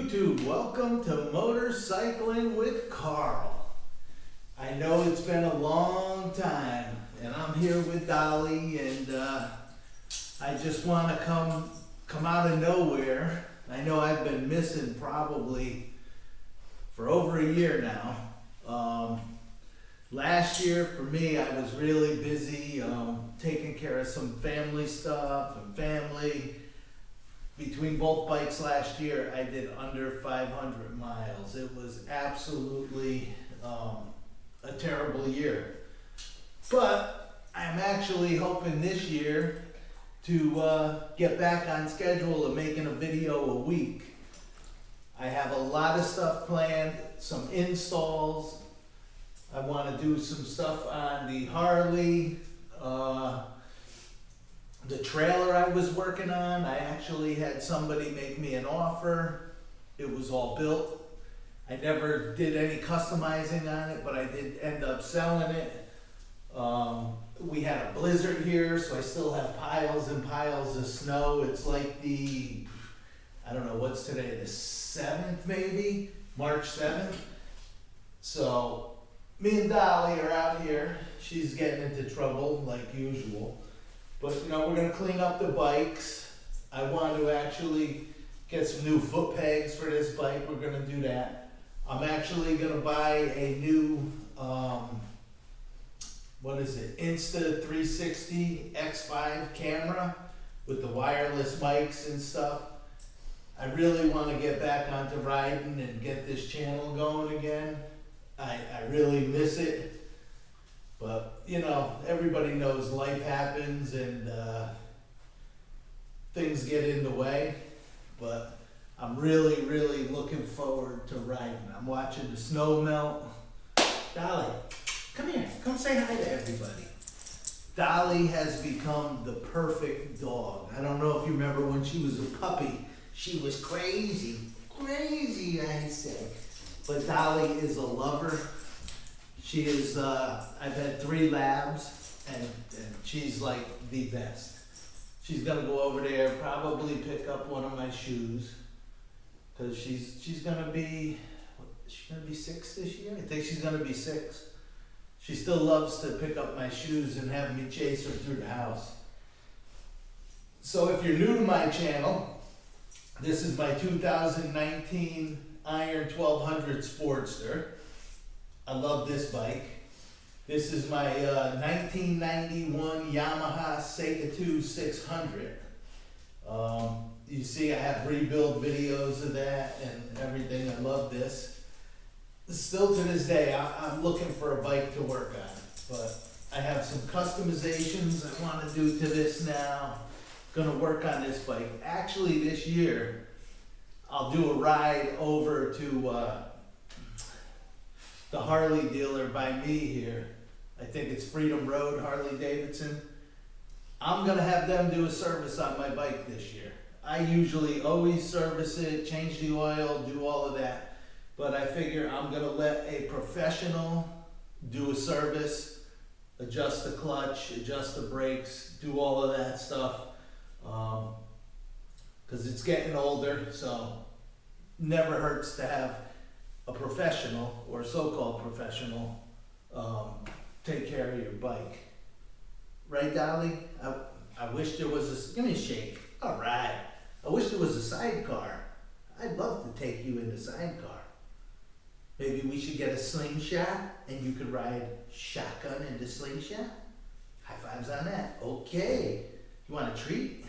YouTube, welcome to Motorcycling with Carl. I know it's been a long time and I'm here with Dolly and I just want to come out of nowhere. I know I've been missing probably for over a year now. Last year for me I was really busy taking care of some family stuff and family. Between both bikes last year, I did under 500 miles. It was absolutely a terrible year. But I'm actually hoping this year to get back on schedule of making a video a week. I have a lot of stuff planned, some installs. I want to do some stuff on the Harley. The trailer I was working on, I actually had somebody make me an offer. It was all built. I never did any customizing on it, but I did end up selling it. We had a blizzard here, so I still have piles and piles of snow. It's like I don't know, what's today, the 7th maybe? March 7th. So me and Dolly are out here. She's getting into trouble like usual. But you know, we're gonna clean up the bikes. I want to actually get some new foot pegs for this bike. We're gonna do that. I'm actually gonna buy a new, what is it? Insta360 X5 camera with the wireless mics and stuff. I really want to get back onto riding and get this channel going again. I really miss it. But, you know, everybody knows life happens and things get in the way. But I'm really, really looking forward to riding. I'm watching the snow melt. Dolly, come here. Come say hi to everybody. Dolly has become the perfect dog. I don't know if you remember when she was a puppy. She was crazy. Crazy, I say. But Dolly is a lover. She is, I've had 3 labs, and she's like the best. She's gonna go over there, probably pick up one of my shoes, because she's gonna be 6 this year? I think she's gonna be 6. She still loves to pick up my shoes and have me chase her through the house. So if you're new to my channel, this is my 2019 Iron 1200 Sportster. I love this bike. This is my 1991 Yamaha Sega 2 600. You see I have rebuild videos of that and everything. I love this. Still to this day, I'm looking for a bike to work on. But I have some customizations I want to do to this now. Gonna work on this bike. Actually this year, I'll do a ride over to the Harley dealer by me here. I think it's Freedom Road, Harley Davidson. I'm gonna have them do a service on my bike this year. I usually always service it, change the oil, do all of that. But I figure I'm gonna let a professional do a service, adjust the clutch, adjust the brakes, do all of that stuff. Cause it's getting older, so never hurts to have a professional or so-called professional take care of your bike. Right, Dolly? I wish there was give me a shake. All right. I wish there was a sidecar. I'd love to take you in the sidecar. Maybe we should get a slingshot and you could ride shotgun in the slingshot. High fives on that. Okay. You want a treat?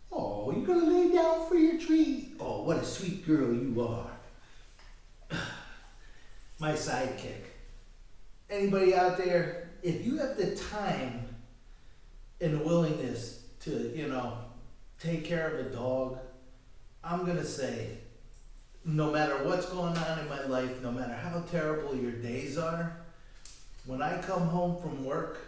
Oh, you're gonna lay down for your treat. Oh, what a sweet girl you are. My sidekick. Anybody out there, if you have the time and the willingness to, you know, take care of a dog, I'm gonna say, no matter what's going on in my life, no matter how terrible your days are, when I come home from work,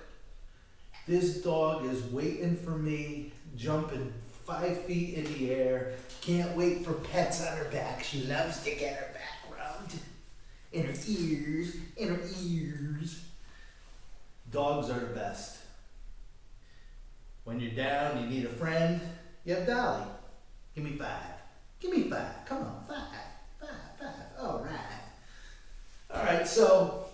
this dog is waiting for me, jumping 5 feet in the air, can't wait for pets on her back. She loves to get her back rubbed. In her ears, in her ears. Dogs are the best. When you're down, you need a friend, you have Dolly. Give me 5. Give me 5. Come on, 5. Alright, so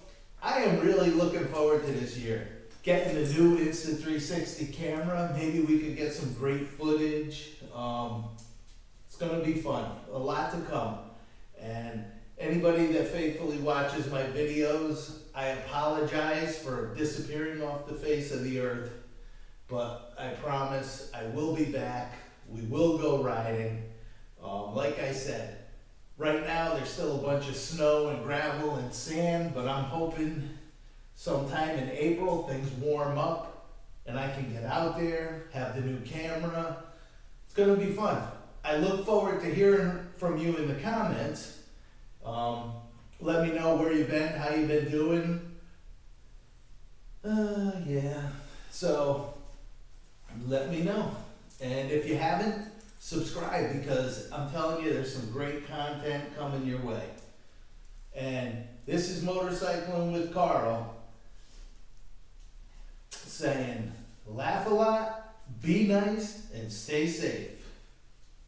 I am really looking forward to this year. Getting the new Insta360 camera, maybe we could get some great footage. It's gonna be fun, a lot to come. And anybody that faithfully watches my videos, I apologize for disappearing off the face of the earth, but I promise I will be back. We will go riding. Like I said, right now there's still a bunch of snow and gravel and sand, but I'm hoping sometime in April things warm up and I can get out there, have the new camera. It's gonna be fun. I look forward to hearing from you in the comments. Let me know where you've been, how you've been doing. Yeah, so let me know. And if you haven't, subscribe, because I'm telling you there's some great content coming your way. And this is Motorcycling with Carl saying, laugh a lot, be nice, and stay safe.